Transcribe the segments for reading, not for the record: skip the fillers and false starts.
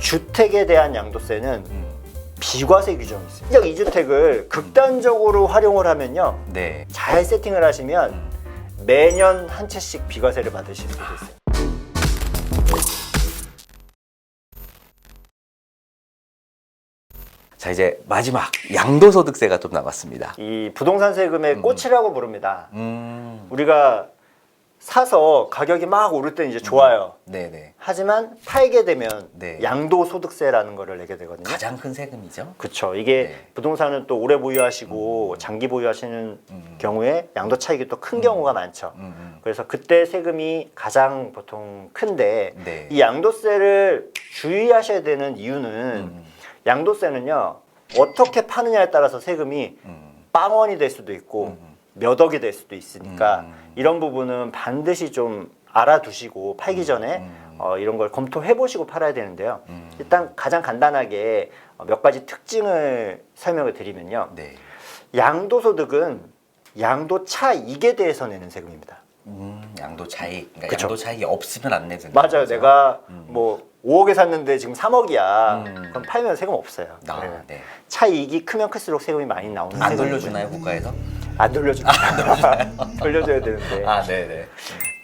주택에 대한 양도세는 비과세 규정이 있어요. 2주택을 극단적으로 활용을 하면요, 네. 잘 세팅을 하시면 매년 한 채씩 비과세를 받으실 수도 있어요. 자, 이제 마지막 양도소득세가 좀 남았습니다. 이 부동산 세금의 꽃이라고 부릅니다. 우리가 사서 가격이 막 오를 때는 이제 좋아요. 네네. 하지만 팔게 되면 네. 양도소득세라는 거를 내게 되거든요. 가장 큰 세금이죠. 그렇죠. 이게 네. 부동산은 또 오래 보유하시고 장기 보유하시는 경우에 양도 차익이 또 큰 경우가 많죠. 그래서 그때 세금이 가장 보통 큰데 네. 이 양도세를 주의하셔야 되는 이유는 양도세는요, 어떻게 파느냐에 따라서 세금이 빵원이 될 수도 있고 몇 억이 될 수도 있으니까 이런 부분은 반드시 좀 알아두시고 팔기 전에 이런 걸 검토해 보시고 팔아야 되는데요. 일단 가장 간단하게 몇 가지 특징을 설명을 드리면요. 네. 양도소득은 양도 차익에 대해서 내는 세금입니다. 양도 차익. 그러니까 그쵸. 양도 차익이 없으면 안 내는 맞아요. 거죠? 내가 뭐 5억에 샀는데 지금 3억이야. 그럼 팔면 세금 없어요. 아, 네. 네. 차익이 크면 클수록 세금이 많이 나오는 안 세금이고요. 돌려주나요, 국가에서? 안 돌려줍니다. 돌려줘야 되는데. 아, 네네.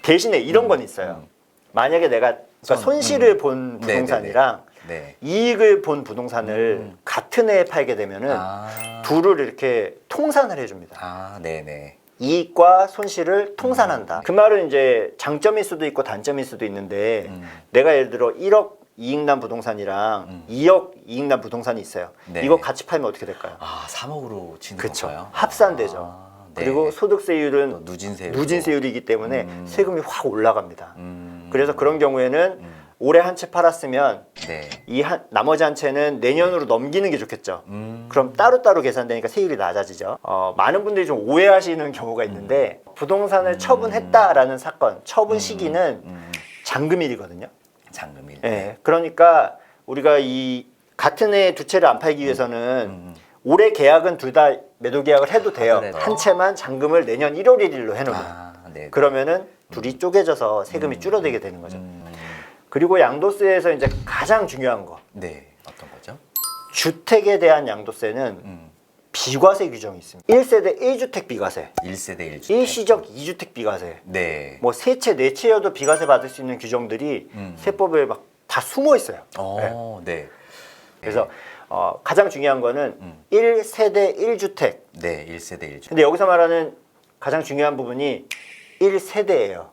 대신에 이런 건 있어요. 만약에 내가 그러니까 손실을 본 네네네. 부동산이랑 네. 이익을 본 부동산을 같은 해에 팔게 되면은 아, 둘을 이렇게 통산을 해줍니다. 아, 네네. 이익과 손실을 통산한다. 그 말은 이제 장점일 수도 있고 단점일 수도 있는데 내가 예를 들어 1억 이익 난 부동산이랑 2억 이익 난 부동산이 있어요. 네. 이거 같이 팔면 어떻게 될까요? 아, 3억으로 치는 그렇죠. 건가요? 합산되죠. 아, 네. 그리고 소득세율은 또 누진세율. 누진세율이기 때문에 세금이 확 올라갑니다. 음. 그래서 그런 경우에는 올해 한 채 팔았으면 네. 나머지 한 채는 내년으로 넘기는 게 좋겠죠. 그럼 따로따로 계산되니까 세율이 낮아지죠. 많은 분들이 좀 오해하시는 경우가 있는데 부동산을 처분했다라는 사건, 처분 시기는 잔금일이거든요. 잔금일. 예, 그러니까 우리가 이 같은 해에 두 채를 안 팔기 위해서는 올해 계약은 둘 다 매도 계약을 해도 돼요. 하더라도. 한 채만 잔금을 내년 1월 1일로 해놓으면. 아, 네. 그러면은 둘이 쪼개져서 세금이 줄어들게 되는 거죠. 그리고 양도세에서 이제 가장 중요한 거, 네. 어떤 거죠? 주택에 대한 양도세는 비과세 규정이 있습니다. 1세대 1주택 비과세, 1세대 1주택. 일시적 2주택 비과세, 네. 뭐 세 채, 네 채여도 비과세 받을 수 있는 규정들이 세법에 막 다 숨어 있어요. 네. 그래서 가장 중요한 거는 1세대 1주택. 네, 1세대 1주택. 근데 여기서 말하는 가장 중요한 부분이 1세대예요.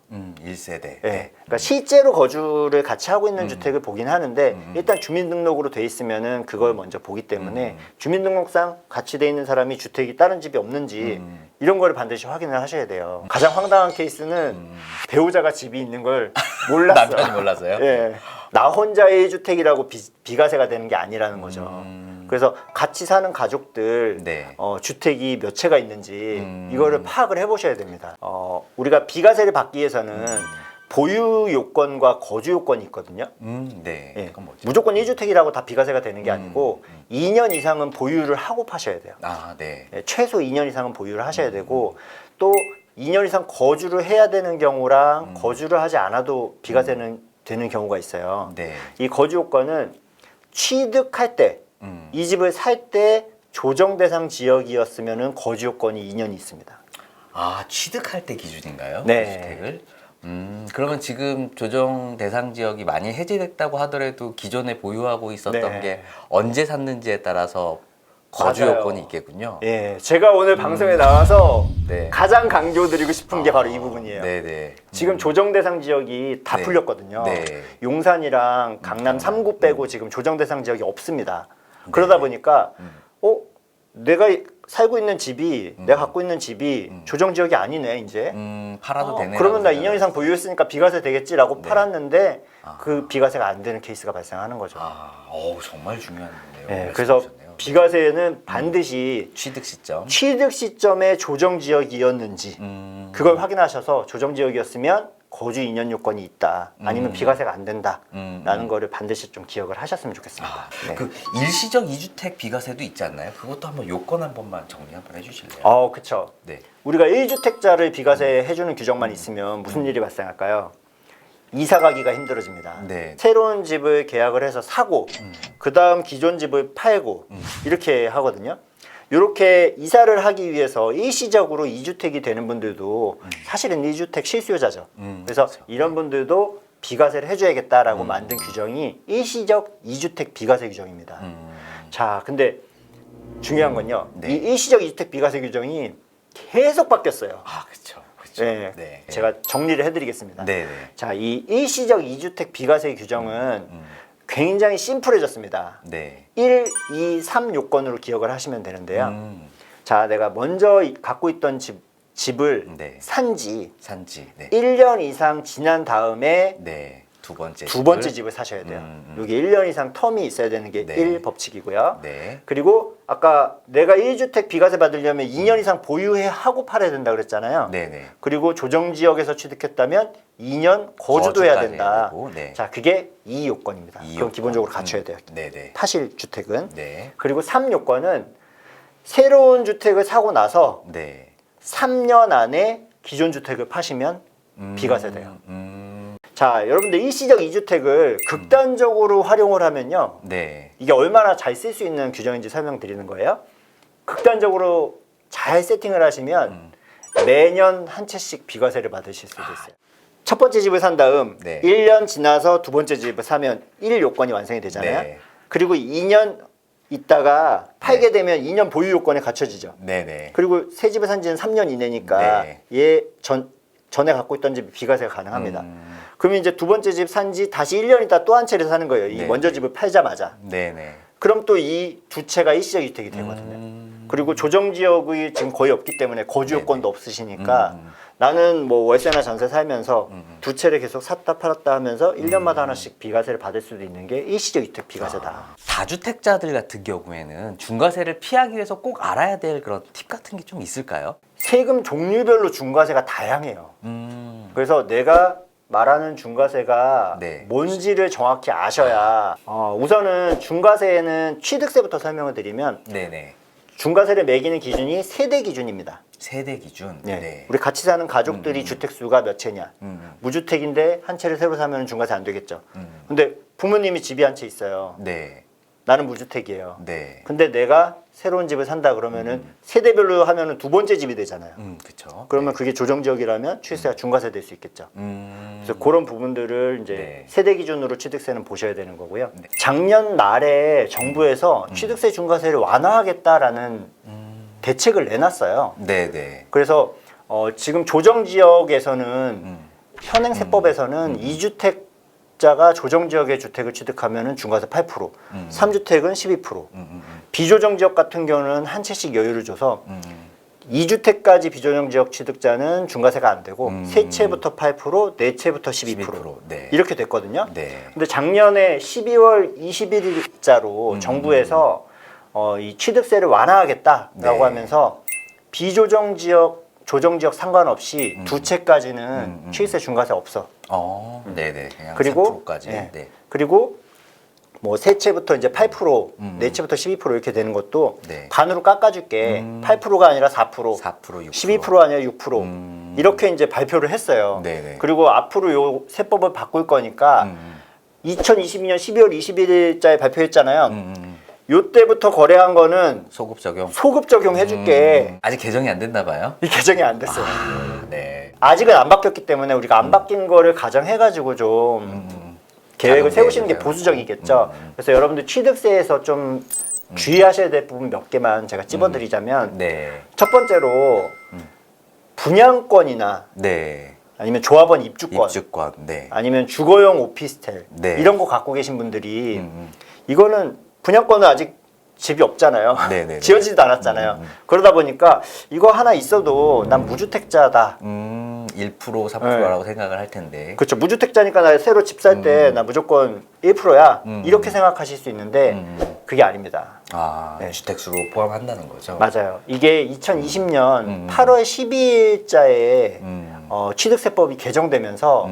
1세대. 네. 그러니까 실제로 거주를 같이 하고 있는 주택을 보긴 하는데 일단 주민등록으로 돼 있으면은 그걸 먼저 보기 때문에 주민등록상 같이 돼 있는 사람이 주택이 다른 집이 없는지 이런 거를 반드시 확인을 하셔야 돼요. 가장 황당한 케이스는 배우자가 집이 있는 걸 몰랐어. 남편이 몰라서요? 예. 나 혼자의 1주택이라고 비과세가 되는 게 아니라는 거죠. 그래서 같이 사는 가족들 네. 주택이 몇 채가 있는지 이거를 파악을 해보셔야 됩니다. 우리가 비과세를 받기 위해서는 보유 요건과 거주 요건이 있거든요. 네. 예. 그건 뭐죠? 무조건 1주택이라고 다 비과세가 되는 게 아니고 2년 이상은 보유를 하고 파셔야 돼요. 아, 네. 예, 최소 2년 이상은 보유를 하셔야 되고 또 2년 이상 거주를 해야 되는 경우랑 거주를 하지 않아도 비과세는 되는 경우가 있어요. 네. 이 거주 요건은 취득할 때, 이 집을 살 때 조정 대상 지역이었으면은 거주 요건이 2년이 있습니다. 아, 취득할 때 기준인가요? 네. 주택을? 그러면 지금 조정 대상 지역이 많이 해제됐다고 하더라도 기존에 보유하고 있었던 네. 게 언제 샀는지에 따라서 거주 맞아요. 요건이 있겠군요. 예, 제가 오늘 방송에 나와서 네. 가장 강조드리고 싶은 게 바로 이 부분이에요. 네네. 지금 조정 대상 지역이 다 네. 풀렸거든요. 네. 용산이랑 강남 3구 빼고 지금 조정 대상 지역이 없습니다. 그러다 보니까 내가 살고 있는 집이 내가 갖고 있는 집이 조정 지역이 아니네 이제. 팔아도 되네. 그러면 나 2년 이상 보유했으니까 비과세 되겠지라고 네. 팔았는데 그 비과세가 안 되는 케이스가 발생하는 거죠. 정말 중요한 내용. 네, 그래서 비과세는 반드시 취득 시점. 취득 시점에 조정 지역이었는지 그걸 확인하셔서 조정 지역이었으면 거주 2년 요건이 있다 아니면 비과세가 안 된다라는 거를 반드시 좀 기억을 하셨으면 좋겠습니다. 네. 그 일시적 2주택 비과세도 있지 않나요? 그것도 한번 요건 한 번만 정리 한번 해주실래요? 그쵸. 네. 우리가 1주택자를 비과세 해주는 규정만 있으면 무슨 일이 발생할까요? 이사 가기가 힘들어집니다. 네. 새로운 집을 계약을 해서 사고 그 다음 기존 집을 팔고 이렇게 하거든요. 이렇게 이사를 하기 위해서 일시적으로 2주택이 되는 분들도 사실은 1주택 실수요자죠. 그래서 그렇죠. 이런 분들도 비과세를 해줘야겠다라고 만든 규정이 일시적 2주택 비과세 규정입니다. 자, 근데 중요한 건요. 네. 이 일시적 2주택 비과세 규정이 계속 바뀌었어요. 아, 그렇죠. 그렇죠. 네. 네. 제가 정리를 해드리겠습니다. 네, 네. 자, 이 일시적 2주택 비과세 규정은 굉장히 심플해졌습니다. 네. 1, 2, 3 요건으로 기억을 하시면 되는데요. 음. 자, 내가 먼저 갖고 있던 집을 네. 산지 산지. 네. 1년 이상 지난 다음에 네. 두 번째 집을 사셔야 돼요. 여기 1년 이상 텀이 있어야 되는 게 네. 1법칙이고요. 네. 그리고 아까 내가 1주택 비과세 받으려면 2년 이상 보유해 하고 팔아야 된다 그랬잖아요. 네, 네. 그리고 조정지역에서 취득했다면 2년 거주도 해야 거주까지 된다. 해야 되고, 네. 자, 그게 2요건입니다. 이 그럼 요건. 기본적으로 갖춰야 돼요. 네, 네. 파실 주택은. 네. 그리고 3요건은 새로운 주택을 사고 나서 네. 3년 안에 기존 주택을 파시면 비과세 돼요. 자, 여러분들 일시적 2주택을 극단적으로 활용을 하면요. 네. 이게 얼마나 잘 쓸 수 있는 규정인지 설명드리는 거예요. 극단적으로 잘 세팅을 하시면 매년 한 채씩 비과세를 받으실 수도 있어요. 첫 번째 집을 산 다음 네. 1년 지나서 두 번째 집을 사면 1요건이 완성이 되잖아요. 네. 그리고 2년 있다가 팔게 되면 2년 보유 요건이 갖춰지죠. 네, 네. 그리고 새 집을 산 지는 3년 이내니까 네. 전에 갖고 있던 집이 비과세가 가능합니다. 그러면 이제 두 번째 집 산 지 다시 1년 있다 또 한 채를 사는 거예요. 이 네. 먼저 집을 팔자마자. 네, 네. 그럼 또 이 두 채가 일시적 주택이 되거든요. 그리고 조정 지역이 지금 거의 없기 때문에 거주 요건도 없으시니까 나는 뭐 월세나 전세 살면서 두 채를 계속 샀다 팔았다 하면서 1년마다 하나씩 비과세를 받을 수도 있는 게 일시적 주택 비과세다. 다주택자들 같은 경우에는 중과세를 피하기 위해서 꼭 알아야 될 그런 팁 같은 게 좀 있을까요? 세금 종류별로 중과세가 다양해요. 그래서 내가 말하는 중과세가 네. 뭔지를 정확히 아셔야 우선은 중과세에는 취득세부터 설명을 드리면 네네. 중과세를 매기는 기준이 세대 기준입니다. 세대 기준. 네. 네. 우리 같이 사는 가족들이 주택 수가 몇 채냐. 무주택인데 한 채를 새로 사면 중과세 안 되겠죠. 근데 부모님이 집이 한 채 있어요. 네. 나는 무주택이에요. 네. 근데 내가 새로운 집을 산다 그러면은 세대별로 하면은 두 번째 집이 되잖아요. 그렇죠. 그러면 그게 조정 지역이라면 취득세가 중과세 될 수 있겠죠. 그래서 그런 부분들을 이제 네. 세대 기준으로 취득세는 보셔야 되는 거고요. 작년 말에 정부에서 취득세 중과세를 완화하겠다라는 대책을 내놨어요. 네네. 그래서 지금 조정 지역에서는 현행 세법에서는 2주택자가 조정 지역의 주택을 취득하면은 중과세 8%, 3주택은 12%. 비조정 지역 같은 경우는 한 채씩 여유를 줘서 2주택까지 비조정 지역 취득자는 중과세가 안 되고 세 채부터 8%, 네 채부터 12%, 네. 이렇게 됐거든요. 네. 근데 작년에 12월 21일자로 정부에서 이 취득세를 완화하겠다라고 네. 하면서 비조정 지역, 조정 지역 상관없이 두 채까지는 취득세 중과세 없어. 네네. 그냥 그리고 3%까지. 네. 네. 그리고 뭐 세 채부터 이제 8%, 네 채부터 12% 이렇게 되는 것도 네. 반으로 깎아줄게. 8%가 아니라 4%, 4%, 6%. 12%가 아니라 6%. 이렇게 이제 발표를 했어요. 네네. 그리고 앞으로 요 세법을 바꿀 거니까 2022년 12월 21일자에 발표했잖아요. 요때부터 거래한 거는 소급 적용. 소급 적용해줄게. 아직 개정이 안 됐나 봐요. 이 개정이 안 됐어요. 네. 아직은 안 바뀌었기 때문에 우리가 안 바뀐 거를 가정해가지고 좀 계획을 세우시는 게 보수적이겠죠. 그래서 여러분들 취득세에서 좀 주의하셔야 될 부분 몇 개만 제가 찝어드리자면 네. 첫 번째로 분양권이나 네. 아니면 조합원 입주권, 입주권. 네. 아니면 주거용 오피스텔 네. 이런 거 갖고 계신 분들이 이거는 분양권은 아직 집이 없잖아요. 네네네. 지어지지도 않았잖아요. 그러다 보니까 이거 하나 있어도 난 무주택자다. 1% 3%라고 생각을 할 텐데. 그렇죠. 무주택자니까 나 새로 집 살 때 나 무조건 1%야. 이렇게 생각하실 수 있는데 그게 아닙니다. 네. 주택수로 포함한다는 거죠. 맞아요. 이게 2020년 8월 12일자에 취득세법이 개정되면서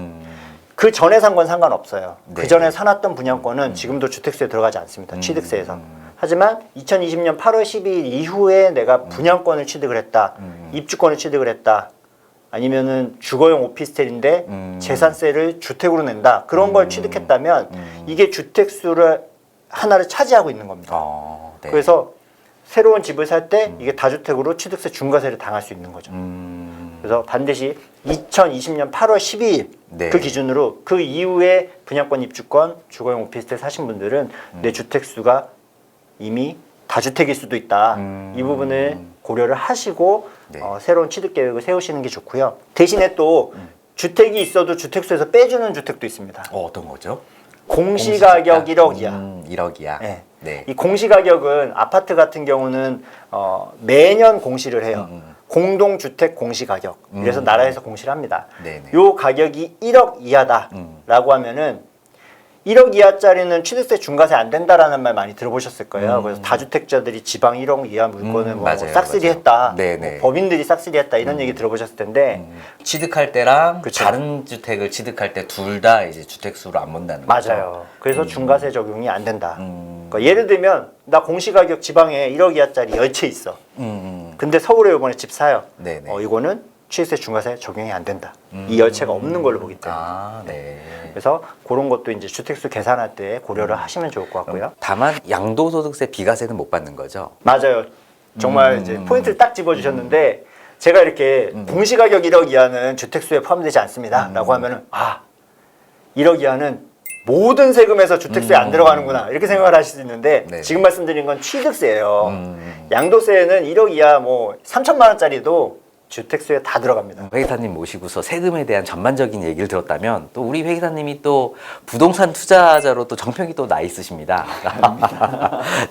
그 전에 산 건 상관없어요. 네. 그 전에 사놨던 분양권은 지금도 주택세에 들어가지 않습니다. 취득세에서. 하지만 2020년 8월 12일 이후에 내가 분양권을 취득을 했다. 입주권을 취득을 했다. 아니면은 주거용 오피스텔인데 재산세를 주택으로 낸다. 그런 걸 취득했다면 이게 주택수를 하나를 차지하고 있는 겁니다. 네. 그래서 새로운 집을 살 때 이게 다주택으로 취득세 중과세를 당할 수 있는 거죠. 그래서 반드시 2020년 8월 12일 네. 그 기준으로 그 이후에 분양권 입주권 주거용 오피스텔 사신 분들은 내 주택수가 이미 다주택일 수도 있다. 이 부분을 고려를 하시고 네. 새로운 취득 계획을 세우시는 게 좋고요. 대신에 또 주택이 있어도 주택수에서 빼주는 주택도 있습니다. 어떤 거죠? 공시가격 1억 이하. 1억 이하. 네. 네. 이 공시가격은 아파트 같은 경우는 매년 공시를 해요. 공동주택 공시가격. 그래서 나라에서 공시를 합니다. 네네. 요 가격이 1억 이하다라고 하면은 1억 이하짜리는 취득세 중과세 안 된다라는 말 많이 들어보셨을 거예요. 그래서 다주택자들이 지방 1억 이하 물건을 뭐 맞아요, 싹쓸이했다, 네네. 뭐 법인들이 싹쓸이했다 이런 얘기 들어보셨을 텐데 취득할 때랑 그쵸. 다른 주택을 취득할 때 둘 다 이제 주택수로 안 본다는 거죠. 맞아요. 그래서 중과세 적용이 안 된다. 그러니까 예를 들면 나 공시가격 지방에 1억 이하짜리 10채 있어. 근데 서울에 이번에 집 사요. 네네. 이거는 취득세 중과세 적용이 안 된다. 이 10채가 없는 걸로 보기 때문에. 네. 그래서 그런 것도 이제 주택수 계산할 때 고려를 하시면 좋을 것 같고요. 다만 양도소득세 비과세는 못 받는 거죠. 맞아요. 정말 이제 포인트를 딱 집어주셨는데 제가 이렇게 공시가격 1억 이하는 주택수에 포함되지 않습니다. 라고 하면은 1억 이하는 모든 세금에서 주택수에 안 들어가는구나 이렇게 생각을 하실 수 있는데 네네. 지금 말씀드린 건 취득세예요. 양도세는 1억 이하 뭐 3천만 원짜리도 주택수에 다 들어갑니다. 회계사님 모시고서 세금에 대한 전반적인 얘기를 들었다면 또 우리 회계사님이 또 부동산 투자자로 또 정평이 또 나 있으십니다.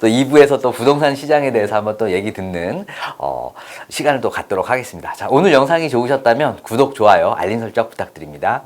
또 2부에서 또 부동산 시장에 대해서 한번 또 얘기 듣는 시간을 또 갖도록 하겠습니다. 자, 오늘 영상이 좋으셨다면 구독, 좋아요, 알림 설정 부탁드립니다.